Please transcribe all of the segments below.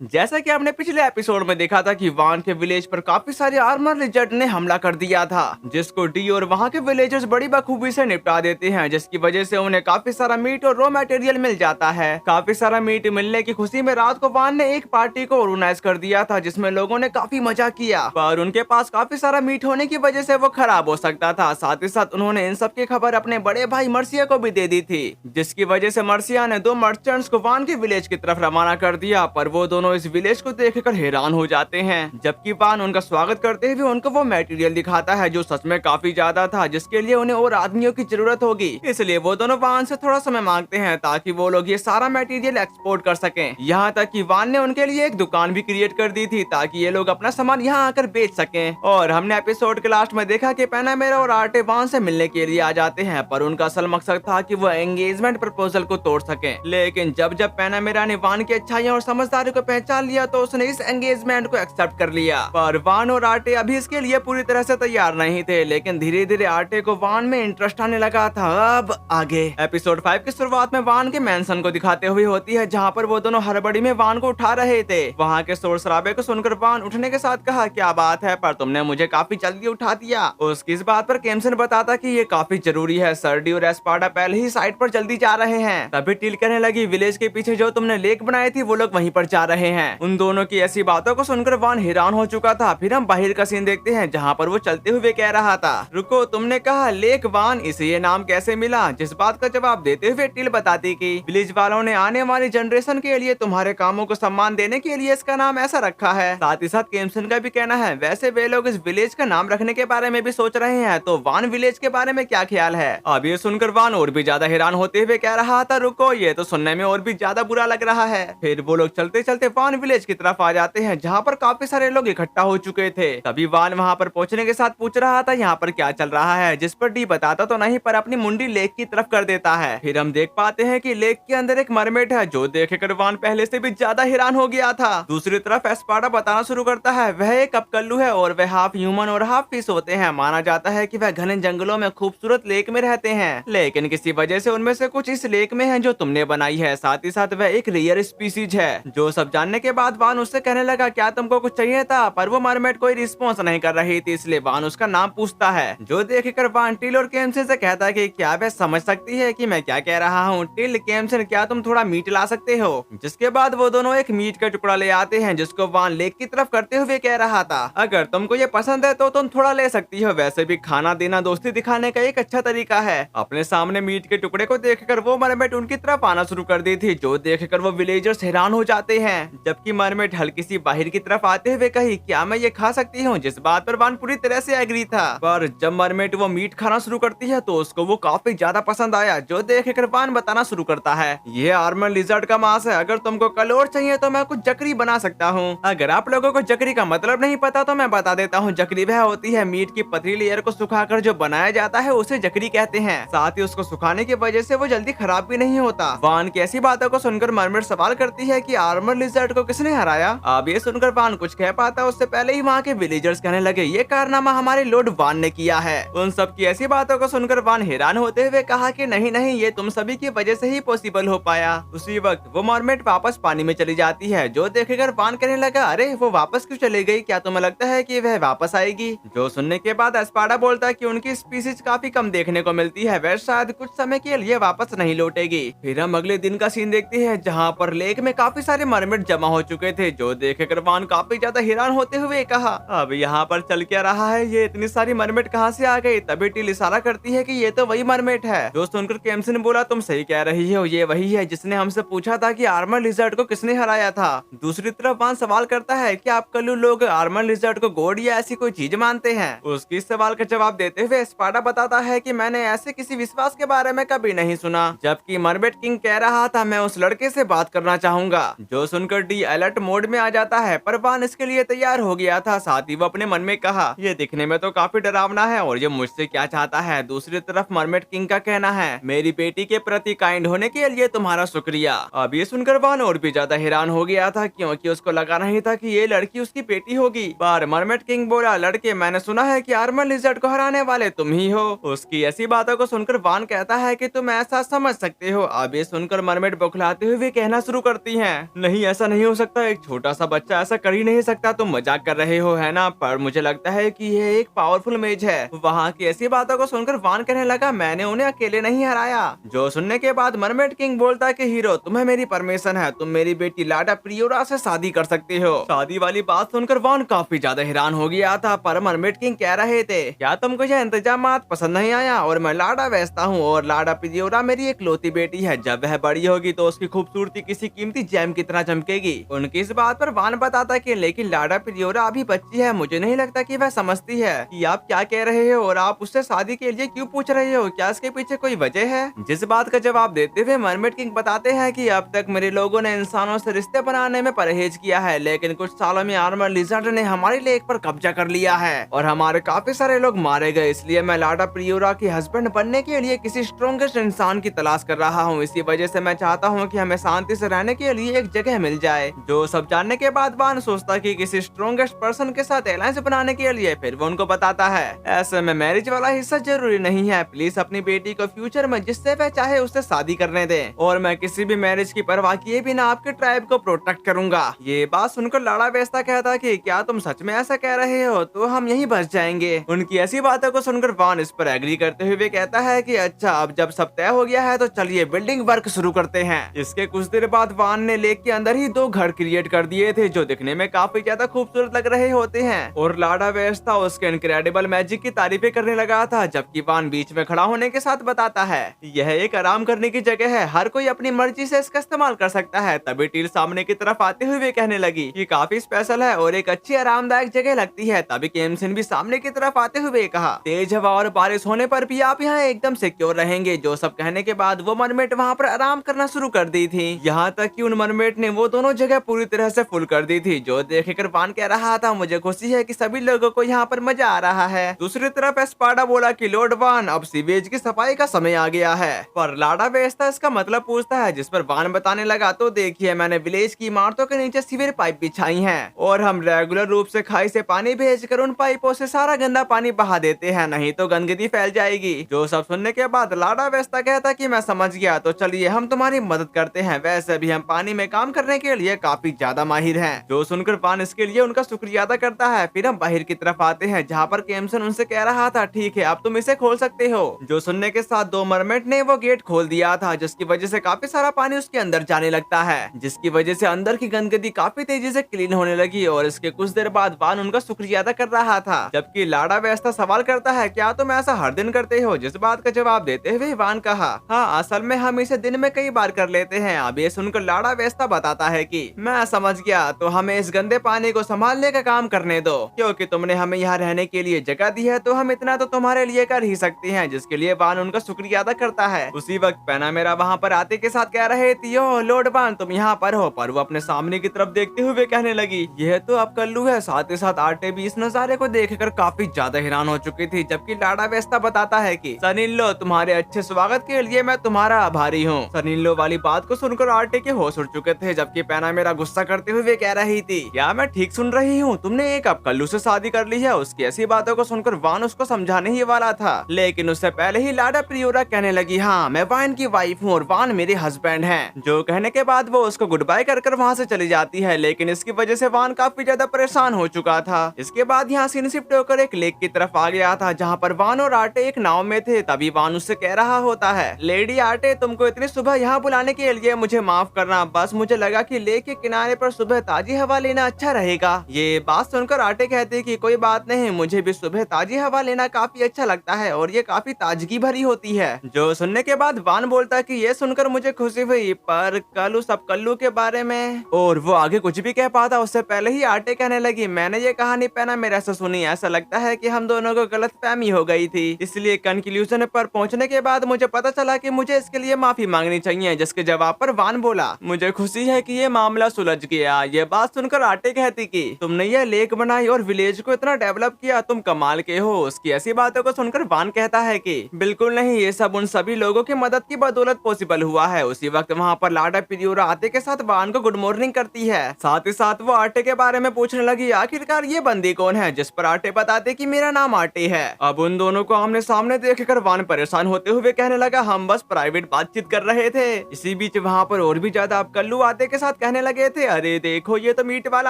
जैसा कि आपने पिछले एपिसोड में देखा था कि वान के विलेज पर काफी सारे आर्मर लिजर्ड ने हमला कर दिया था, जिसको डी और वहां के विलेजर्स बड़ी बखूबी से निपटा देते हैं, जिसकी वजह से उन्हें काफी सारा मीट और रॉ मटेरियल मिल जाता है। काफी सारा मीट मिलने की खुशी में रात को वान ने एक पार्टी को ऑर्गेनाइज कर दिया था, जिसमें लोगों ने काफी मजा किया, पर उनके पास काफी सारा मीट होने की वजह से वो खराब हो सकता था। साथ ही साथ उन्होंने इन सब की खबर अपने बड़े भाई मर्सिया को भी दे दी थी, जिसकी वजह से मर्सिया ने 2 मर्चेंट्स को वान के विलेज की तरफ रवाना कर दिया, पर वो दोनों इस विलेज को देखकर हैरान हो जाते हैं। जबकि वान उनका स्वागत करते हुए उनको वो मटेरियल दिखाता है जो सच में काफी ज्यादा था, जिसके लिए उन्हें और आदमियों की जरूरत होगी। इसलिए वो दोनों वान से थोड़ा समय मांगते हैं ताकि वो लोग ये सारा मटेरियल एक्सपोर्ट कर सकें। यहाँ तक कि वान ने उनके लिए एक दुकान भी क्रिएट कर दी थी ताकि ये लोग अपना सामान यहाँ आकर बेच सकें। और हमने एपिसोड के लास्ट में देखा कि पैनामेरा और आर्टे वान से मिलने के लिए आ जाते हैं, पर उनका असल मकसद था कि वो एंगेजमेंट प्रपोजल को तोड़ सकें। लेकिन जब जब पैनामेरा ने वान की अच्छाइयाँ और समझदारी को पहचान लिया तो उसने इस एंगेजमेंट को एक्सेप्ट कर लिया। पर वान और आर्टे अभी इसके लिए पूरी तरह से तैयार नहीं थे, लेकिन धीरे धीरे आर्टे को वान में इंटरेस्ट आने लगा था। अब आगे एपिसोड 5 की शुरुआत में वान के मैंसन को दिखाते हुए होती है, जहाँ पर वो दोनों हड़बड़ी में वान को उठा रहे थे। वहाँ के शोर शराबे को सुनकर वान उठने के साथ कहा, क्या बात है, पर तुमने मुझे काफी जल्दी उठा दिया। उसकी इस बात पर केम्सन बताता कि ये काफी जरूरी है, सर्डी और एस्पार्डा पहले ही साइड पर जल्दी जा रहे हैं। तभी टिल कहने लगी, विलेज के पीछे जो तुमने लेक बनाई थी वो लोग वहीं पर जा रहे हैं। उन दोनों की ऐसी बातों को सुनकर वान हैरान हो चुका था। फिर हम बाहर का सीन देखते हैं, जहाँ पर वो चलते हुए कह रहा था, रुको, तुमने कहा लेक वान, इसे ये नाम कैसे मिला? जिस बात का जवाब देते हुए टिल बताती कि विलेज वालों ने आने वाली जनरेशन के लिए तुम्हारे कामों को सम्मान देने के लिए इसका नाम ऐसा रखा है। साथ ही साथ केम्सन का भी कहना है, वैसे वे लोग इस विलेज का नाम रखने के बारे में भी सोच रहे हैं, तो वान विलेज के बारे में क्या ख्याल है? अब ये सुनकर वान और भी ज्यादा हैरान होते हुए कह रहा था, रुको, ये तो सुनने में और भी ज्यादा बुरा लग रहा है। फिर वो लोग चलते चलते वान विलेज की तरफ आ जाते हैं, जहाँ पर काफी सारे लोग इकट्ठा हो चुके थे। तभी वान वहाँ पर पहुँचने के साथ पूछ रहा था, यहाँ पर क्या चल रहा है? जिस पर डी बताता तो नहीं, पर अपनी मुंडी लेक की तरफ कर देता है। फिर हम देख पाते हैं कि लेक के अंदर एक मरमेड है, जो देखकर वान पहले से भी ज्यादा हैरान हो गया था। दूसरी तरफ एस्पार्डा बताना शुरू करता है, वह एक अपकल्लू है और वह हाफ ह्यूमन और हाफ फिश होते हैं। माना जाता है कि वह घने जंगलों में खूबसूरत लेक में रहते हैं, लेकिन किसी वजह से उनमें से कुछ इस लेक में है जो तुमने बनाई है। साथ ही साथ वह एक रेयर स्पीसीज है। जो सब जानने के बाद वान उससे कहने लगा, क्या तुमको कुछ चाहिए था? पर वो मरमेड कोई रिस्पॉन्स नहीं कर रही थी, इसलिए वान उसका नाम पूछता है, जो देखकर वान टिल और केम्सन से कहता है कि क्या वह समझ सकती है कि मैं क्या कह रहा हूँ? टिल, केम्सन, क्या तुम थोड़ा मीट ला सकते हो? जिसके बाद वो दोनों एक मीट का टुकड़ा ले आते हैं, जिसको वान लेक की तरफ करते हुए कह रहा था, अगर तुमको ये पसंद है तो तुम थोड़ा ले सकती हो। वैसे भी खाना देना दोस्ती दिखाने का एक अच्छा तरीका है। अपने सामने मीट के टुकड़े को देखकर वो मरमेड उनकी तरफ आना शुरू कर दी थी, जो देखकर वो विलेजर्स हैरान हो जाते हैं। जबकि मरमेड हल्की सी बाहर की तरफ आते हुए कही, क्या मैं ये खा सकती हूँ? जिस बात पर वान पूरी तरह से एग्री था। पर जब मरमेड वो मीट खाना शुरू करती है तो उसको वो काफी ज्यादा पसंद आया, जो देखकर वान बताना शुरू करता है, ये आर्मर लिजर्ड का मांस है, अगर तुमको कल और चाहिए तो मैं कुछ जकरी बना सकता हूँ। अगर आप लोगों को जकरी का मतलब नहीं पता तो मैं बता देता हूँ, जकरी वह होती है मीट की पतली लेयर को सुखाकर जो बनाया जाता है, उसे जकरी कहते हैं। साथ ही उसको सुखाने की वजह से वो जल्दी खराब भी नहीं होता। वान की ऐसी बातों को सुनकर मरमेड सवाल करती है कि आर्मर लिजर्ड को किसने हराया? अब ये सुनकर वान कुछ कह पाता उससे पहले ही वहाँ के विलेजर्स कहने लगे, ये कारनामा हमारे लॉर्ड वान ने किया है। उन सब की ऐसी बातों को सुनकर वान हैरान होते हुए कहा कि नहीं नहीं, ये तुम सभी की वजह से ही पॉसिबल हो पाया। उसी वक्त वो मरमेड वापस पानी में चली जाती है, जो देखकर वान कहने लगा, अरे वो वापस क्यों चली गई? क्या तुम्हें लगता है कि वह वापस आएगी? जो सुनने के बाद एस्पार्डा बोलता है कि उनकी स्पीसीज काफी कम देखने को मिलती है, वह शायद कुछ समय के लिए वापस नहीं लौटेगी। फिर हम अगले दिन का सीन देखते हैं, जहाँ पर लेक में काफी सारे मरमेड जमा हो चुके थे, जो देखकर वान काफी ज्यादा हैरान होते हुए कहा, अब यहाँ पर चल क्या रहा है? ये इतनी सारी मरमेड कहाँ से आ गई? तभी टिल इशारा करती है कि ये तो वही मरमेड है। जो सुनकर केम्सन बोला, तुम सही कह रही हो, ये वही है जिसने हमसे पूछा था कि आर्मर लिजर्ड को किसने हराया था। दूसरी तरफ वान सवाल करता है कि आप कल्लू लोग आर्मर लिजर्ड को गॉड या ऐसी कोई चीज मानते हैं? उसकी सवाल का जवाब देते हुए स्पार्टा बताता है कि मैंने ऐसे किसी विश्वास के बारे में कभी नहीं सुना। जबकि मरमेड किंग कह रहा था, मैं उस लड़के से बात करना चाहूंगा। जो सुनकर डी अलर्ट मोड में आ जाता है, पर वान इसके लिए तैयार हो गया था। साथ ही वो अपने मन में कहा, ये दिखने में तो काफी डरावना है और ये मुझसे क्या चाहता है? दूसरी तरफ मरमेड किंग का कहना है, मेरी बेटी के प्रति काइंड होने के लिए तुम्हारा शुक्रिया। अब ये सुनकर वान और भी ज्यादा हैरान हो गया था, क्योंकि उसको लगा नहीं था कि ये लड़की उसकी बेटी होगी। पर मरमेड किंग बोला, लड़के, मैंने सुना है कि आर्मर लिजर्ड को हराने वाले तुम ही हो। उसकी ऐसी बातों को सुनकर वान कहता है कि तुम ऐसा समझ सकते हो। अब ये सुनकर मरमेड बौखलाते हुए कहना शुरू करती हैं, नहीं, ऐसा ऐसा नहीं हो सकता, एक छोटा सा बच्चा ऐसा कर ही नहीं सकता, तुम मजाक कर रहे हो है ना? पर मुझे लगता है कि ये एक पावरफुल मेज है। वहाँ की ऐसी बातों को सुनकर वान कहने लगा, मैंने उन्हें अकेले नहीं हराया। जो सुनने के बाद मरमेड किंग बोलता है कि हीरो, तुम्हें मेरी परमिशन है, तुम मेरी बेटी लाडा प्रियोरा से शादी कर सकते हो। शादी वाली बात सुनकर वान काफी ज्यादा हैरान हो गया था, पर मरमेड किंग कह रहे थे, क्या तुमको यह इंतजाम पसंद नहीं आया? और मैं लाडा बेचता हूँ और लाडा प्रियोरा मेरी इकलौती बेटी है, जब वह बड़ी होगी तो उसकी खूबसूरती किसी कीमती जेम की तरह चमकेगी। उनकी इस बात पर वान बताता कि लेकिन लाडा प्रियोरा अभी बच्ची है, मुझे नहीं लगता कि वह समझती है कि आप क्या कह रहे हो और आप उससे शादी के लिए क्यों पूछ रहे हो, क्या इसके पीछे कोई वजह है? जिस बात का जवाब देते हुए मरमेड किंग बताते हैं कि अब तक मेरे लोगों ने इंसानों से रिश्ते बनाने में परहेज किया है, लेकिन कुछ सालों में आर्मर लिजर्ड ने हमारे लेक पर कब्जा कर लिया है और हमारे काफी सारे लोग मारे गए। इसलिए मैं लाडा प्रियोरा की हस्बैंड बनने के लिए किसी स्ट्रॉन्गेस्ट इंसान की तलाश कर रहा हूँ। इसी वजह से मैं चाहता हूँ कि हमें शांति से रहने के लिए एक जगह मिल जाए। जो सब जानने के बाद वान सोचता कि किसी स्ट्रॉन्गेस्ट पर्सन के साथ अलायंस बनाने के लिए, फिर वो उनको बताता है, ऐसे में मैरिज वाला हिस्सा जरूरी नहीं है, प्लीज अपनी बेटी को फ्यूचर में जिससे वह चाहे उससे शादी करने दे और मैं किसी भी मैरिज की परवाह किए बिना आपके ट्राइब को प्रोटेक्ट करूंगा। ये बात सुनकर लाड़ा बेस्ता कहता कि क्या तुम सच में ऐसा कह रहे हो? तो हम यहीं बस जाएंगे। उनकी ऐसी बातों को सुनकर वान इस पर एग्री करते हुए कहता है कि अच्छा, अब जब सब तय हो गया है तो चलिए बिल्डिंग वर्क शुरू करते हैं। इसके कुछ देर बाद वान ने लेक के अंदर ही 2 घर क्रिएट कर दिए थे जो दिखने में काफी ज्यादा खूबसूरत लग रहे होते हैं और लाड़ा बेस्ता उसके इनक्रेडिबल मैजिक की तारीफें करने लगा था, जबकि वान बीच में खड़ा होने के साथ बताता है, यह एक आराम करने की जगह है, हर कोई अपनी मर्जी से इसका इस्तेमाल कर सकता है। तभी टील सामने की तरफ आते हुए कहने लगी, ये काफी स्पेशल है और एक अच्छी आरामदायक जगह लगती है। तभी केमसिन भी सामने की तरफ आते हुए कहा, तेज हवा और बारिश होने पर भी आप यहाँ एकदम सिक्योर रहेंगे। जो सब कहने के बाद वो मरमेड वहाँ पर आराम करना शुरू कर दी थी, यहाँ तक कि उन मरमेड ने वो दोनों जगह पूरी तरह से फुल कर दी थी। जो देखकर वान कह रहा था, मुझे खुशी है कि सभी लोगों को यहाँ पर मजा आ रहा है। दूसरी तरफ एस्पाडा बोला कि लॉर्ड वान, अब सीवेज की सफाई का समय आ गया है। पर लाड़ा बेचता इसका मतलब पूछता है, जिस पर वान बताने लगा, तो देखिए मैंने विलेज की इमारतों के नीचे सीवर पाइप बिछाई हैं और हम रेगुलर रूप से खाई से पानी भेजकर उन पाइपों से सारा गंदा पानी बहा देते हैं, नहीं तो गंदगी फैल जाएगी। जो सब सुनने के बाद लाड़ा बेचता कहता कि मैं समझ गया, तो चलिए हम तुम्हारी मदद करते हैं, वैसे भी हम पानी में काम करने के लिए काफी ज्यादा माहिर हैं। जो सुनकर वान इसके लिए उनका शुक्रिया अदा करता है। फिर हम बाहर की तरफ आते हैं जहाँ पर केमसन उनसे कह रहा था, ठीक है अब तुम इसे खोल सकते हो। जो सुनने के साथ 2 मरमेड ने वो गेट खोल दिया था, जिसकी वजह से काफी सारा पानी उसके अंदर जाने लगता है, जिसकी वजह से अंदर की गंदगी काफी तेजी से क्लीन होने लगी और इसके कुछ देर बाद वान उनका शुक्रिया अदा कर रहा था। जबकि लाड़ा बेस्ता सवाल करता है, क्या तुम ऐसा हर दिन करते हो? जिस बात का जवाब देते हुए वान कहा, हाँ असल में हम इसे दिन में कई बार कर लेते हैं। अब ये सुनकर लाड़ा बेस्ता बताता है कि मैं समझ गया, तो हमें इस गंदे पानी को संभालने का काम करने दो, क्योंकि तुमने हमें यहाँ रहने के लिए जगह दी है, तो हम इतना तो तुम्हारे लिए कर ही सकते हैं। जिसके लिए वान उनका शुक्रिया अदा करता है। उसी वक्त पैनामेरा वहाँ पर आते के साथ कह रहे थे, यो लॉर्ड वान तुम यहाँ पर हो। पर वो अपने सामने की तरफ देखते हुए कहने लगी, यह तो अब कल्लू है। साथ ही साथ आटे भी इस नजारे को देखकर काफी ज्यादा हैरान हो चुकी थी। जबकि लाड़ा बेस्ता बताता है कि सनिल्लो, तुम्हारे अच्छे स्वागत के लिए मैं तुम्हारा आभारी हूँ। सनिल्लो वाली बात को सुनकर आटे के होश उड़ चुके थे, जबकि पैनामेरा गुस्सा करते हुए कह रही थी, क्या मैं ठीक सुन रही हूँ? तुमने एक अब कल्लू से शादी कर ली है? उसकी ऐसी बातों को सुनकर वान उसको समझाने ही वाला था, लेकिन उससे पहले ही लाडा प्रियोरा कहने लगी, हाँ मैं वान की वाइफ हूँ और वान मेरे हस्बैंड हैं। जो कहने के बाद वो उसको गुड बाय कर वहाँ से चली जाती है, लेकिन इसकी वजह से वान काफी ज्यादा परेशान हो चुका था। इसके बाद यहाँ सीन शिफ्ट होकर एक लेक की तरफ आ गया था, जहाँ पर वान और आटे एक नाव में थे। तभी वान उससे कह रहा होता है, लेडी आटे तुमको इतनी सुबह यहाँ बुलाने के लिए मुझे माफ करना, बस मुझे लगा कि लेक के किनारे पर सुबह ताजी हवा लेना अच्छा रहेगा। ये बात सुनकर आटे कहते कि कोई बात नहीं, मुझे भी सुबह ताजी हवा लेना काफी अच्छा लगता है और ये काफी ताजगी भरी होती है। जो सुनने के बाद वान बोलता कि ये सुनकर मुझे खुशी हुई, पर कल उस अब कल्लू के बारे में, और वो आगे कुछ भी कह पाता उससे पहले ही आटे कहने लगी, मैंने ये कहानी पैनामेरा से सुनी, ऐसा लगता है कि हम दोनों को गलतफहमी हो गई थी, इसलिए कंक्लूजन पर पहुंचने के बाद मुझे पता चला कि मुझे इसके लिए माफी मांगनी चाहिए। जिसके जवाब पर वान बोला, मुझे खुशी है कि ये मामला सुलझ गया। ये बात सुनकर आटे कहती कि तुमने ये लेक बनाई और विलेज को इतना डेवलप किया, तुम कमाल के हो। उसकी ऐसी बातों को सुनकर वान कहता है कि बिल्कुल नहीं, ये सब उन सभी लोगों की मदद की बदौलत पॉसिबल हुआ है। उसी वक्त वहाँ पर लाडा प्रियोरा आटे के साथ वान को गुड मॉर्निंग करती है। साथ ही साथ वो आटे के बारे में पूछने लगी, आखिरकार ये बंदी कौन है? जिस पर आटे बताते कि मेरा नाम आटे है। अब उन दोनों को आमने सामने देखकर वान परेशान होते हुए कहने लगा, हम बस प्राइवेट बातचीत कर रहे थे। इसी बीच वहाँ पर और भी ज्यादा अब कल्लू आटे के साथ कहने लगे थे, अरे देखो ये तो मीट वाला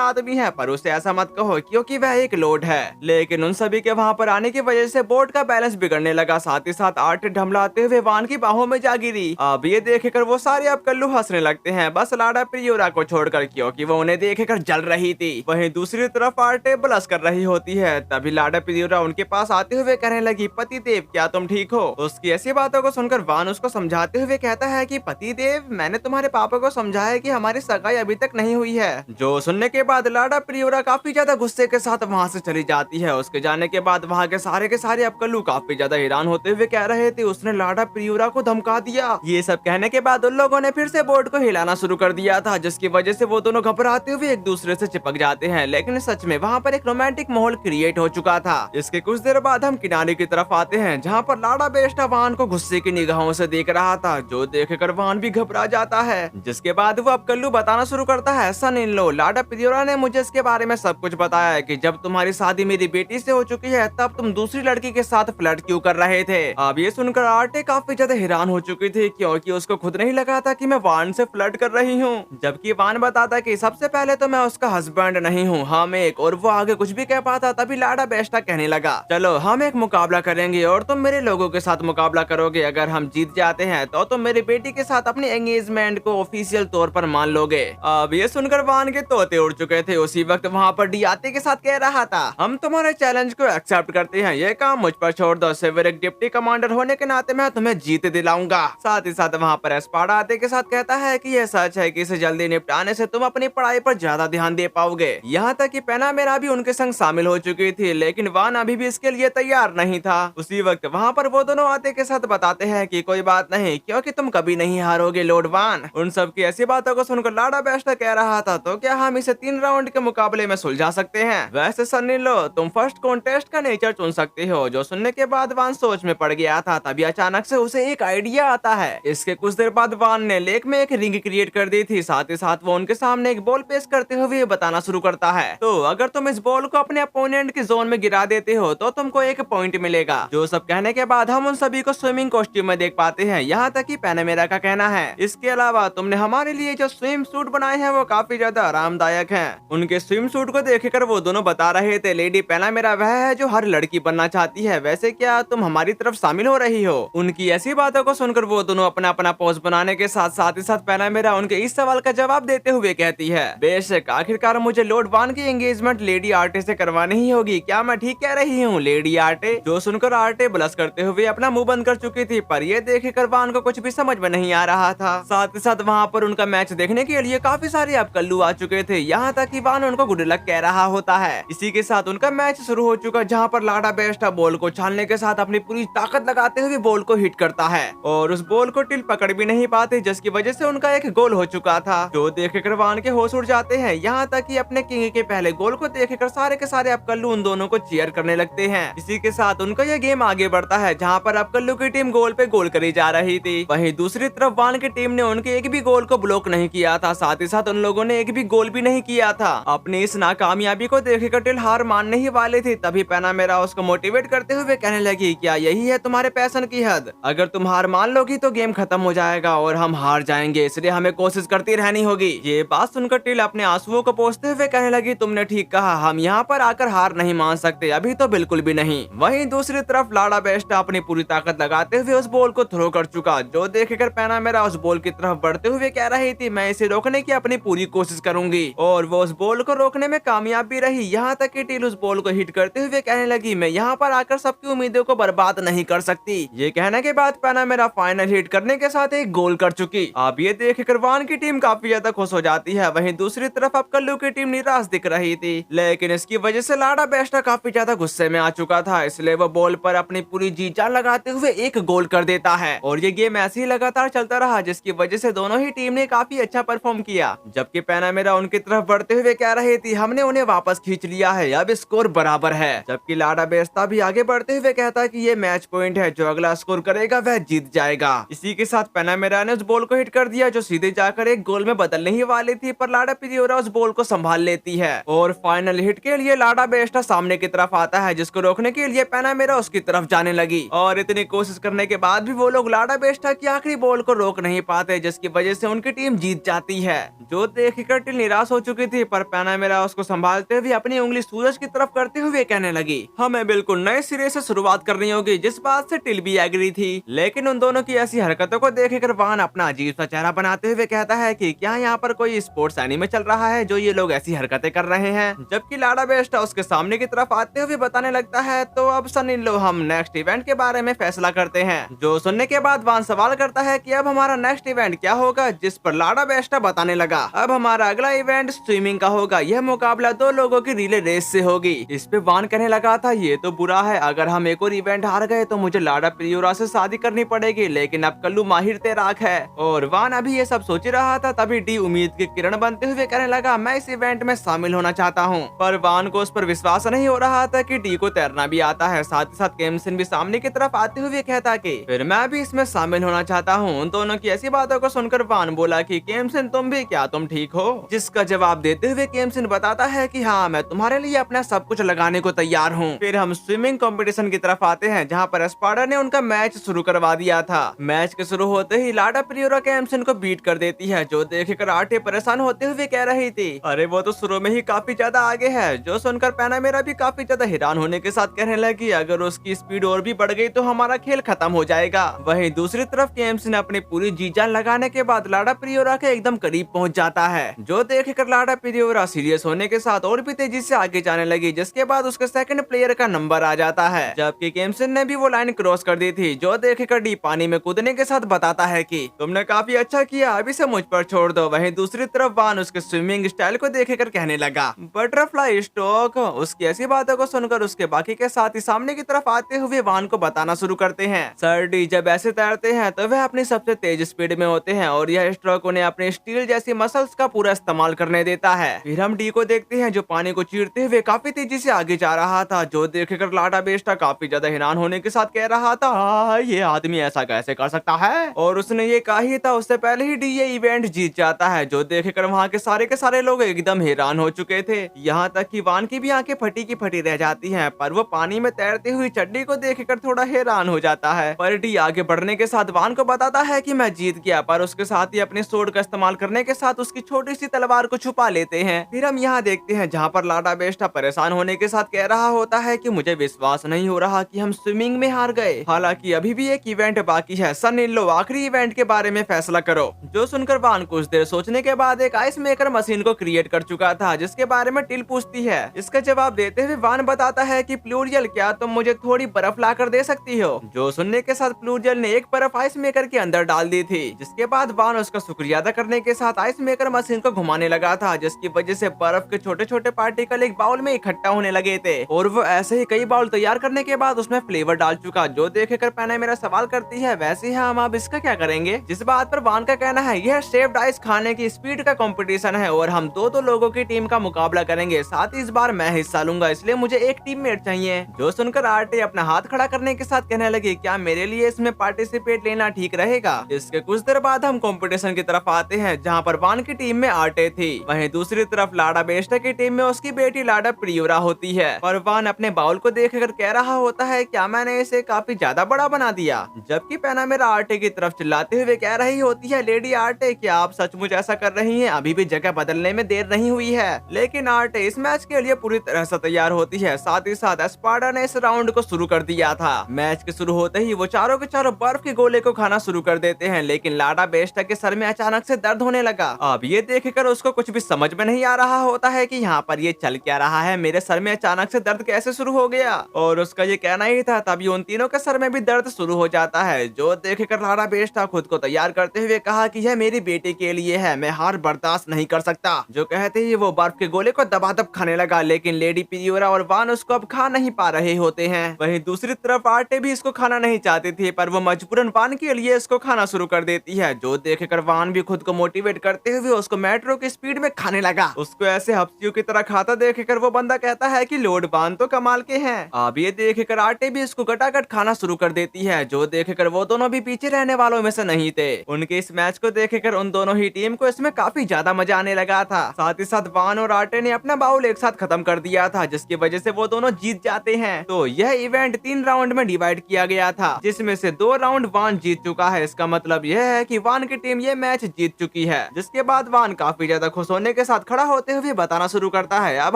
आदमी है, पर उसे ऐसा मत कहो क्योंकि वह एक लोड है। लेकिन उन सभी के वहाँ पर आने की वजह से बोट का बैलेंस बिगड़ने लगा। साथ ही साथ आर्ट ढमलाते हुए वान की बाहों में जा गिरी। अब ये देखकर वो सारे अब कल्लू हंसने लगते हैं, बस लाडा प्रियोरा को छोड़कर, क्योंकि वो उन्हें देखकर जल रही थी। वहीं दूसरी तरफ आर्टे ब्लश कर रही होती है। तभी लाडा प्रियोरा उनके पास आते हुए कहने लगी, पतिदेव क्या तुम ठीक हो? उसकी ऐसी बातों को सुनकर वान उसको समझाते हुए कहता है कि पतिदेव, मैंने तुम्हारे पापा को समझाया कि हमारी सगाई अभी तक नहीं हुई है। जो सुनने के बाद लाडा प्रियोरा काफी ज्यादा गुस्से के साथ वहाँ से चली जाती है। उसके जाने के बाद वहाँ के सारे अपकल्लू काफी ज्यादा हैरान होते हुए कह रहे थे, उसने लाडा प्रियोरा को धमका दिया। ये सब कहने के बाद उन लोगों ने फिर से बोट को हिलाना शुरू कर दिया था, जिसकी वजह से वो दोनों घबराते हुए एक दूसरे से चिपक जाते हैं। लेकिन सच में वहाँ पर एक रोमांटिक माहौल क्रिएट हो चुका था। इसके कुछ देर बाद हम किनारे की तरफ आते हैं, जहाँ पर लाडा बेस्टा वान को गुस्से की निगाहों से देख रहा था, जो देखकर वान भी घबरा जाता है। जिसके बाद वो अब कल्लू बताना शुरू करता है, सन इन लो, लाडा प्रियोरा ने मुझे इसके बारे में सब कुछ बताया है कि जब तुम्हारी शादी मेरी बेटी से हो चुकी है, तब तुम दूसरी लड़की के साथ फ्लर्ट क्यों कर रहे थे। अब ये सुनकर आर्टे काफी ज्यादा हैरान हो चुकी थी, क्योंकि उसको खुद नहीं लगा था कि मैं वान से फ्लर्ट कर रही हूँ। जबकि वान बताता कि सबसे पहले तो मैं उसका हस्बैंड नहीं हूँ, हम एक। और वो आगे कुछ भी कह पाता, तभी लाडा बेस्टा कहने लगा, चलो हम एक मुकाबला करेंगे और तुम मेरे लोगों के साथ मुकाबला करोगे। अगर हम जीत जाते हैं तो तुम मेरी बेटी के साथ अपनी एंगेजमेंट को ऑफिशियल तौर पर मान लोगे। अब ये सुनकर वान के तोते उड़ चुके थे। उसी वक्त वहाँ पर डियाते के साथ कह रहा था, हम तुम्हारे चैलेंज को एक्सेप्ट करते हैं, ये काम मुझ पर छोड़ दो। सिविर एक डिप्टी कमांडर होने के नाते मैं तुम्हें जीत दिलाऊंगा। साथ ही साथ वहाँ पर एस्पाडा आते के साथ कहता है कि यह सच है कि इसे जल्दी निपटाने से तुम अपनी पढ़ाई पर ज्यादा ध्यान दे पाओगे। यहाँ तक कि पेना मेरा भी उनके संग शामिल हो चुकी थी, लेकिन वान अभी भी इसके लिए तैयार नहीं था। उसी वक्त वहाँ पर वो दोनों आते के साथ बताते हैं कि कोई बात नहीं, क्योंकि तुम कभी नहीं हारोगे लॉर्ड वान। उन सब की ऐसी बातों को सुनकर लाडा बेस्टा कह रहा था, तो क्या हम इसे 3 राउंड के मुकाबले में सुलझा सकते हैं? वैसे सन्नी लो, तुम फर्स्ट कॉन्टेस्ट का नेचर चुन सकते हो। जो सुनने के बाद वान सोच में पड़ गया था। तभी अचानक से उसे एक आइडिया आता है। इसके कुछ देर बाद वान ने लेक में एक रिंग क्रिएट कर दी थी। साथ ही साथ वो उनके सामने एक बॉल पेश करते हुए बताना शुरू करता है, तो अगर तुम इस बॉल को अपने अपोनेंट की जोन में गिरा देते हो तो तुमको 1 पॉइंट मिलेगा। जो सब कहने के बाद हम उन सभी को स्विमिंग कॉस्ट्यूम में देख पाते हैं। यहाँ तक कि पैनामेरा का कहना है, इसके अलावा तुमने हमारे लिए जो स्विम सूट बनाए हैं वो काफी ज्यादा आरामदायक हैं। उनके स्विम सूट को देखकर वो दोनों बता रहे थे, लेडी पैनामेरा वह है जो हर लड़की बनना चाहती है। वैसे क्या तुम हमारी तरफ शामिल हो रही हो? उनकी ऐसी बातों को सुनकर वो दोनों अपना अपना पोज बनाने के साथ ही साथ पैनामेरा उनके इस सवाल का जवाब देते हुए कहती है, बेशक, आखिरकार मुझे लॉर्ड वान की एंगेजमेंट लेडी आर्टे से करवानी ही होगी। क्या मैं ठीक कह रही हूँ लेडी आर्टे? जो सुनकर आर्टे ब्लश करते हुए अपना मुंह बंद कर चुकी थी, पर ये देखकर वान को कुछ भी समझ में नहीं आ रहा था। साथ ही साथ वहाँ पर उनका मैच देखने के लिए काफी सारे अब कल्लू आ चुके थे। यहाँ तक कि वान उनको गुड लक कह रहा होता है। इसी के साथ उनका मैच शुरू हो चुका, जहाँ पर लाडा बेस्टा बॉल को छालने के साथ अपनी पूरी ताकत लगाते हुए बॉल को हिट करता है और उस बॉल को टिल पकड़ भी नहीं पाते, जिसकी वजह से उनका एक गोल हो चुका था। जो देखकर वान के होश उड़ जाते हैं। यहाँ तक कि अपने किंग के पहले गोल को देखकर सारे के सारे अब कल्लू उन दोनों को चीयर करने लगते हैं। इसी के साथ उनका यह गेम आगे बढ़ता है, जहाँ पर अब कल्लू की टीम गोल पे गोल करी जा रही थी। वहीं दूसरी तरफ वान की टीम ने उनके एक भी गोल को ब्लॉक नहीं किया था। साथ ही साथ उन लोगों ने एक भी गोल भी नहीं किया था। अपनी इस नाकामयाबी को देखकर टिल हार मानने ही वाले थे। तभी पैनामेरा उसको मोटिवेट करते हुए कहने लगी, क्या यही है तुम्हारे पैशन की हद? अगर तुम हार मान लोगी तो गेम खत्म हो जाएगा और हम हार जाएंगे, इसलिए हमें कोशिश करती रहनी होगी। ये बात सुनकर टिल अपने आंसुओं को पोंछते हुए कहने लगी, तुमने ठीक कहा, हम यहाँ पर आकर हार नहीं मान सकते, अभी तो बिल्कुल भी नहीं। वहीं दूसरी तरफ लाडा बेस्टा अपनी पूरी ताकत लगाते हुए उस बॉल को थ्रो कर चुका। जो देखकर पैनामेरा उस बॉल की तरफ बढ़ते हुए कह रही थी, मैं इसे रोकने की अपनी पूरी कोशिश करूंगी, और वो उस बॉल को रोकने में कामयाब भी रही। यहाँ तक कि टिल उस बॉल को हिट करते हुए कहने लगी, मैं यहाँ पर आकर सबकी उम्मीदों को बर्बाद नहीं कर सकती। ये कहने के बाद पैनामेरा फाइनल हिट करने के साथ एक गोल कर चुकी। अब ये देखकर वान की टीम काफी ज्यादा खुश हो जाती है। वहीं दूसरी तरफ अब कल्लू की टीम निराश दिख रही थी, लेकिन इसकी वजह से लाडा बेस्टा काफी ज्यादा गुस्से में आ चुका था। इसलिए वो बॉल पर अपनी पूरी जी जान लगाते हुए एक गोल कर देता है और ये गेम ऐसे ही लगातार चलता रहा, जिसकी वजह से दोनों ही टीम ने काफी अच्छा परफॉर्म किया। जबकि पैनामेरा उनकी तरफ बढ़ते हुए कह रही थी, हमने उन्हें वापस खींच लिया है, अब स्कोर बराबर है। जबकि लाडा बेस्टा भी आगे बढ़ते हुए कहता कि ये मैच पॉइंट है, जो अगला स्कोर करेगा वह जीत जाएगा। इसी के साथ पैनामेरा ने उस बॉल को हिट कर दिया, जो सीधे जाकर एक गोल में बदलने ही वाली थी, पर लाडा प्रियोरा उस बॉल को संभाल लेती है और फाइनल हिट के लिए लाडा बेस्टा सामने की तरफ आता है, जिसको रोकने के लिए पैनामेरा उसकी तरफ जाने लगी। और इतनी कोशिश करने के बाद भी वो लोग लाडा बेस्टा की आखिरी बॉल को रोक नहीं पाते, जिसकी वजह से उनकी टीम जीत जाती जाती है, जो देखकर टिल निराश हो चुकी थी। पर पैनामेरा उसको संभालते हुए अपनी उंगली सूरज की तरफ करते हुए कहने लगी, हमें बिल्कुल नए सिरे से शुरुआत करनी होगी, जिस बात से टिल भी एग्री थी। लेकिन उन दोनों की ऐसी हरकतों को देखकर वान अपना अजीब सा चेहरा बनाते हुए कहता है कि क्या यहाँ पर कोई स्पोर्ट्स एनीमे चल रहा है जो ये लोग ऐसी हरकतें कर रहे हैं। जबकि लाडा बेस्टा उसके सामने की तरफ आते हुए बताने लगता है, तो अब सनी लो हम नेक्स्ट इवेंट के बारे में फैसला करते हैं। जो सुनने के बाद वान सवाल करता है कि अब हमारा नेक्स्ट इवेंट क्या होगा, जिस पर लाडा बेस्टा बताने लगा, अब हमारा अगला इवेंट स्विमिंग का होगा। यह मुकाबला 2 लोगों की रिले रेस से होगी। इस पे वान कहने लगा था, ये तो बुरा है, अगर हम एक और इवेंट हार गए तो मुझे लाडा प्रियोरा से शादी करनी पड़ेगी, लेकिन अब कल्लू माहिर तैराक है। और वान अभी ये सब सोच रहा था, तभी डी उम्मीद की किरण बनते हुए कहने लगा, मैं इस इवेंट में शामिल होना चाहता हूँ। पर वान को उस पर विश्वास नहीं हो रहा था कि डी को तैरना भी आता है। साथ ही साथ केमसिन भी सामने की तरफ आते हुए कहता कि फिर मैं भी इसमें शामिल होना चाहता हूँ। उन दोनों की ऐसी बातों को सुनकर वान बोला कि केमसिन तुम भी, क्या तुम ठीक हो? जिसका जवाब देते हुए केमसिन बताता है कि हाँ, मैं तुम्हारे लिए अपना सब कुछ लगाने को तैयार हूँ। फिर हम स्विमिंग कंपटीशन की तरफ आते हैं, जहाँ पर एस्पाडा ने उनका मैच शुरू करवा दिया था। मैच के शुरू होते ही लाडा प्रियोरा केमसिन को बीट कर देती है, जो देखकर आटे परेशान होते हुए कह रही थी, अरे वो तो शुरू में ही काफी ज्यादा आगे है। जो सुनकर पैनामेरा भी काफी ज्यादा हैरान होने के साथ कहने लगी, अगर उसकी स्पीड और भी बढ़ गई तो हमारा खेल खत्म हो जाएगा। वहीं दूसरी तरफ केमसिन अपनी पूरी जी जान लगाने के बाद लाडा प्रियोरा के एकदम करीब पहुंच जाता है, जो देखकर लाडा प्रियोरा सीरियस होने के साथ और भी तेजी से आगे जाने लगी। जिसके बाद उसके सेकंड प्लेयर का नंबर आ जाता है, जबकि केमसिन ने भी वो लाइन क्रॉस कर दी थी। जो देखकर डी पानी में कूदने के साथ बताता है कि तुमने काफी अच्छा किया, अभी से मुझ पर छोड़ दो। वहीं दूसरी तरफ वान उसके स्विमिंग स्टाइल को देखकर कहने लगा, बटरफ्लाई स्ट्रोक। उसकी ऐसी बातों को सुनकर उसके बाकी के साथी सामने की तरफ आते हुए वान को बताना शुरू करते हैं, सर डी जब ऐसे तैरते हैं तो वह अपनी सबसे तेज स्पीड में होते हैं और यह स्ट्रोक उन्हें अपने स्टील जैसी मसल्स का पूरा इस्तेमाल करने देता है। फिर हम डी को देखते हैं, जो पानी को चीरते हुए काफी तेजी से आगे जा रहा था। जो देखकर लाडा बेस्टा काफी ज्यादा हैरान होने के साथ कह रहा था, ये आदमी ऐसा कैसे कर सकता है। और उसने ये कहा ही था, उससे पहले ही डी ये इवेंट जीत जाता है। जो देखकर वहाँ के सारे लोग एकदम हैरान हो चुके थे, यहाँ तक कि वान की भी आंखें फटी की फटी रह जाती हैं। पर वो पानी में तैरती हुई चड्डी को देखकर थोड़ा हैरान हो जाता है। पर डी आगे बढ़ने के साथ वान को बताता है कि मैं जीत गया, पर उसके साथ ही अपने सोर्ड का इस्तेमाल करने के साथ उसकी छोटी सी तलवार को छुपा लेते हैं। फिर हम यहाँ देखते हैं, जहाँ पर लाडा बेस्टा परेशान होने के साथ कह रहा होता है कि मुझे विश्वास नहीं हो रहा कि हम स्विमिंग में हार गए, हालांकि अभी भी एक इवेंट बाकी है। सन इन लो आखिरी इवेंट के बारे में फैसला करो। जो सुनकर वान कुछ देर सोचने के बाद एक आइस मेकर मशीन को क्रिएट कर चुका था, जिसके बारे में टिल पूछती है। इसका जवाब देते हुए वान बताता है कि प्लूरियल, क्या तुम मुझे थोड़ी बर्फ ला कर दे सकती हो? जो सुनने के साथ प्लूरियल ने एक बर्फ आइस मेकर के अंदर डाल दी थी, जिसके बाद वान उसका शुक्रिया अदा करने के साथ आइस मेकर मशीन को घुमाने लगा था, जिसकी वजह से बर्फ के छोटे छोटे पार्टिकल एक बाउल में इकट्ठा होने लगे थे। और वो ऐसे ही कई बाउल तैयार करने के बाद उसमें फ्लेवर डाल चुका। जो देखकर पैनामेरा सवाल करती है, वैसे हम अब इसका क्या करेंगे? जिस बात पर वान का कहना है, यह शेफ्ड आइस खाने की स्पीड का कंपटीशन है और हम दो लोगों की टीम का मुकाबला करेंगे। साथ ही इस बार मैं हिस्सा लूंगा, इसलिए मुझे एक टीममेट चाहिए। जो सुनकर आरटी अपना हाथ खड़ा करने के साथ कहने लगी, क्या मेरे लिए इसमें पार्टिसिपेट लेना ठीक रहेगा? इसके कुछ देर बाद हम कंपटीशन की तरफ आते हैं, जहाँ पर वान की टीम में आरटे थी। वहीं दूसरी तरफ लाडा बेस्टा की टीम में उसकी बेटी लाडा प्रियोरा होती है। और वान अपने बाउल को देखकर कह रहा होता है, क्या मैंने इसे काफी ज्यादा बड़ा बना दिया? जबकि पैनामेरा आरटे की तरफ चिल्लाते हुए कह रही होती है, लेडी आरटे, क्या आप सचमुच ऐसा कर रही हैं? अभी भी जगह बदलने में देर नहीं हुई है। लेकिन आरटे इस मैच के लिए पूरी तरह से तैयार होती है। साथ ही साथ एस्पाडा ने इस राउंड को शुरू कर दिया था। मैच के शुरू होते ही वो चारों के चारों बर्फ के गोले को खाना शुरू कर देते हैं, लेकिन लाडा बेस्टा के सर में अचानक से दर्द होने लगा। अब ये देखकर उसको कुछ भी समझ में नहीं आ रहा होता है कि यहाँ पर ये चल क्या रहा है, मेरे सर में अचानक से दर्द कैसे शुरू हो गया? और उसका ये कहना ही था, तभी उन तीनों के सर में भी दर्द शुरू हो जाता है। जो देखकर लाडा बेस्टा खुद को तैयार करते हुए कहा कि यह मेरी बेटी के लिए है, मैं हार बर्दाश्त नहीं कर सकता। जो कहते ही वो बर्फ के गोले को दबादब खाने लगा, लेकिन लेडी प्रियोरा और वान उसको अब खा नहीं पा रहे होते हैं। वहीं दूसरी तरफ आरटे भी इसको खाना नहीं चाहती थी, पर वो मजबूरन वान के लिए इसको खाना शुरू कर देती है। जो देखकर वान भी खुद को मोटिवेट करते हुए उसको मेट्रो की स्पीड में खाने लगा। उसको ऐसे हफ्तियों की तरह खाता देखकर वो बंदा कहता है कि लोड वान तो कमाल के हैं। अब ये देखकर आरटे भी इसको गटागट खाना शुरू कर देती है। जो देखकर वो दोनों भी पीछे रहने वालों में से नहीं थे। उनके इस मैच को देखकर उन दोनों ही टीम को इसमें काफी ज्यादा मजा आने लगा था। साथ ही साथ वान और आरटे ने अपना बाउल एक साथ खत्म कर दिया था, जिसकी वजह से वो दोनों जीत जाते हैं। तो यह इवेंट 3 राउंड में डिवाइड किया गया था, जिसमें से 2 राउंड वान जीत चुका है। इसका मतलब यह है कि वान की टीम ये मैच जीत चुकी है। जिसके बाद वान काफी ज्यादा खुश होने के साथ खड़ा होते हुए बताना शुरू करता है, अब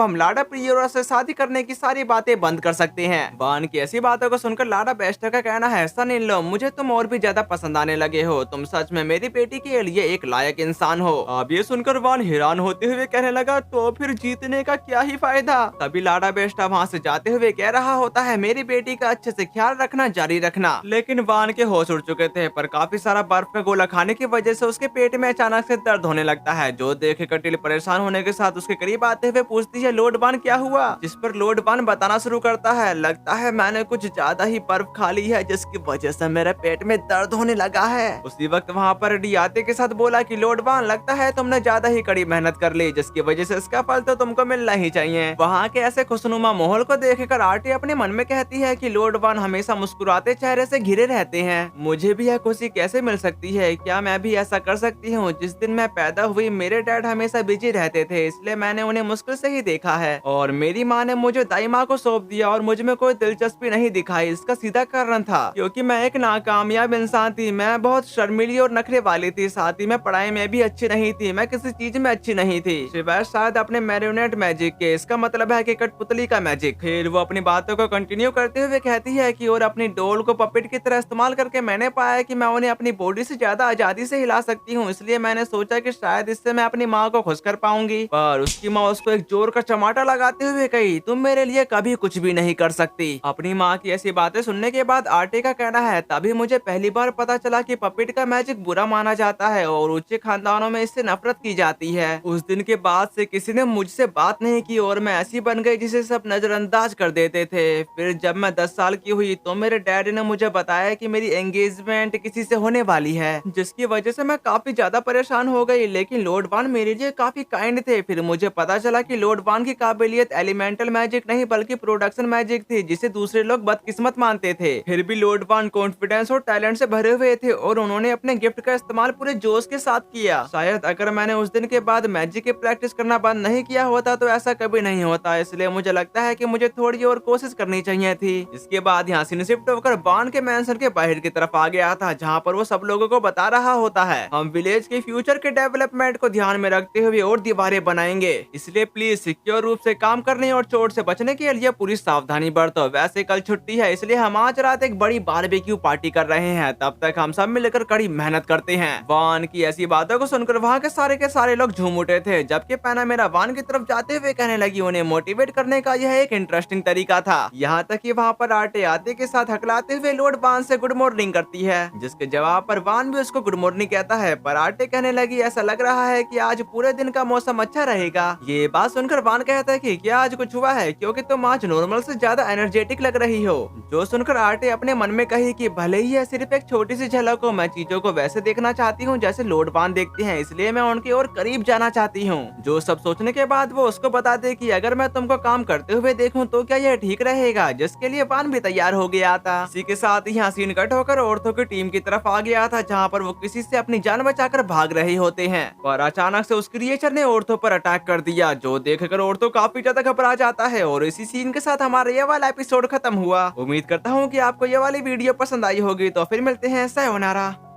हम लाडा प्रियोरा से शादी करने की सारी बातें बंद कर सकते हैं। वान की ऐसी बातों को सुनकर लाडा बेस्टर का कहना है, सन इन लो, मुझे तुम और भी ज्यादा पसंद आने लगे हो, तुम सच में मेरी बेटी के लिए एक लायक इंसान हो। अब ये सुनकर वान हैरान होते हुए कहने लगा, तो फिर जीतने का क्या ही फायदा। तभी लाडा बेस्टा वहाँ से जाते हुए कह रहा होता है, मेरी बेटी का अच्छे से ख्याल रखना जारी रखना। लेकिन वान के होश उड़ चुके थे, पर काफी सारा बर्फ का गोला खाने की वजह से उसके पेट में अचानक से दर्द होने लगता है। जो देखे कटिल परेशान होने के साथ उसके करीब आते हुए पूछती है, लॉर्ड वान क्या हुआ? जिस पर लॉर्ड वान बताना शुरू करता है, लगता है मैंने कुछ ज्यादा ही बर्फ खा ली है, जिसकी वजह से मेरे पेट में दर्द होने लगा है। उसी वक्त वहाँ पर डी आते के साथ बोला कि लॉर्ड वान, लगता है तुमने ज्यादा ही कड़ी मेहनत कर ली, जिसकी वजह से इसका फल तो तुमको मिलना ही चाहिए। वहाँ के ऐसे खुशनुमा माहौल को देखकर आर्टी अपने मन में कहती है कि लॉर्ड वान हमेशा मुस्कुराते चेहरे से घिरे रहते हैं, मुझे भी यह खुशी कैसे मिल सकती है? क्या मैं भी ऐसा कर सकती हूँ? जिस दिन मैं पैदा हुई मेरे डैड हमेशा बिजी रहते थे, इसलिए मैंने उन्हें मुश्किल से ही देखा है, और मेरी माँ ने मुझे दाई माँ को सौंप दिया और मुझ में कोई दिलचस्पी नहीं दिखाई। इसका सीधा कारण था क्योंकि मैं एक नाकामयाब इंसान थी, मैं बहुत शर्मीली और नखरे वाली थी, साथ ही मैं पढ़ाई में भी अच्छी नहीं थी, मैं किसी चीज में अच्छी नहीं थी सिवाय शायद अपने मैरियोनेट मैजिक के, इसका मतलब है कि कठपुतली का मैजिक। फिर वो अपनी बातों को कंटिन्यू करते हुए कहती है कि और अपनी डोल को पपेट की तरह इस्तेमाल करके मैंने पाया कि मैं उन्हें अपनी बॉडी से ज्यादा आजादी से हिला सकती हूँ, इसलिए मैंने सोचा कि शायद इससे मैं अपनी माँ को खुश कर पाऊंगी। पर उसकी माँ उसको एक जोर का चमाटा लगाते हुए कही, तुम मेरे लिए कभी कुछ भी नहीं कर सकती। अपनी माँ की ऐसी बातें सुनने के बाद आर्टे का कहना है, तभी मुझे पहली बार पता चला कि पपेट का मैजिक बुरा माना जाता है और ऊंचे खानदानों में इससे नफरत की जाती है। उस दिन के बाद से किसी ने मुझसे बात नहीं की और मैं ऐसी बन गई जिसे सब नजरअंदाज कर देते थे। फिर जब मैं 10 साल की हुई तो मेरे डैडी ने मुझे बताया कि मेरी एंगेजमेंट किसी से होने वाली है, जिसकी वजह से मैं काफी ज्यादा परेशान हो गई। लेकिन लॉर्ड वान मेरे लिए काफी काइंड थे। फिर मुझे पता चला कि लॉर्ड वान की काबिलियत एलिमेंटल मैजिक नहीं बल्कि प्रोडक्शन मैजिक थी, जिसे दूसरे लोग बदकिस्मत मानते थे। फिर भी लॉर्ड वान कॉन्फिडेंस और टैलेंट से भरे हुए थे और उन्होंने अपने गिफ्ट का इस्तेमाल पूरे जोश के साथ किया। शायद अगर मैंने उस दिन के बाद मैजिक की प्रैक्टिस करना बंद नहीं किया होता तो ऐसा कभी नहीं होता, इसलिए मुझे लगता है कि मुझे थोड़ी और कोशिश करनी चाहिए थी। इसके बाद यहाँ सीन शिफ्ट होकर वान के मैंशन के बाहर की तरफ आ गया था, जहाँ पर वो सब लोगों को बता रहा होता है, हम विलेज के फ्यूचर के डेवलपमेंट को ध्यान में रखते हुए और दीवारें बनाएंगे, इसलिए प्लीज सिक्योर रूप से काम करने और चोट से बचने के लिए पूरी सावधानी बरतो। वैसे कल छुट्टी है, इसलिए हम आज रात एक बड़ी बारबेक्यू पार्टी कर रहे हैं, तब तक हम सब मिलकर कड़ी मेहनत करते हैं। वान की ऐसी बातों को सुनकर वहाँ के सारे लोग झूम उठे थे, जबकि पैना मेरा वान की तरफ जाते हुए कहने लगी, उन्हें मोटिवेट करने का यह एक इंटरेस्टिंग तरीका था। यहाँ तक कि वहाँ पर आटे आते के साथ हकलाते हुए लॉर्ड वान से गुड मॉर्निंग करती है, जिसके जवाब पर वान भी उसको गुड मॉर्निंग कहता है। पर आटे कहने लगी, ऐसा लग रहा है कि आज पूरे दिन का मौसम अच्छा रहेगा। ये बात सुनकर वान कहता है कि क्या आज कुछ हुआ है, क्योंकि तुम आज नॉर्मल से ज्यादा एनर्जेटिक लग रही हो। जो सुनकर आटे अपने मन में कही कि भले ही यह सिर्फ एक छोटी सी झलक हो, मैं चीजों को वैसे देखना चाहती हूँ जैसे लॉर्ड वान देखते हैं, इसलिए मैं उनके और करीब जाना चाहती हूँ। जो सब सोचने के बाद वो उसको बता दे कि अगर मैं तुमको काम करते हुए देखूं तो क्या यह ठीक रहेगा, जिसके लिए वान भी तैयार हो गया था। इसी के साथ यहाँ सीन कट होकर औरतों की टीम की तरफ आ गया था, जहाँ पर वो किसी से अपनी जान बचाकर भाग रहे होते हैं, और अचानक से उस क्रिएचर ने औरतों पर अटैक कर दिया, जो देखकर औरतों काफी ज्यादा घबरा जाता है। और इसी सीन के साथ हमारा ये वाला एपिसोड खत्म हुआ। उम्मीद करता हूँ कि आपको ये वाली वीडियो पसंद आई होगी, तो फिर मिलते हैं, सायोनारा।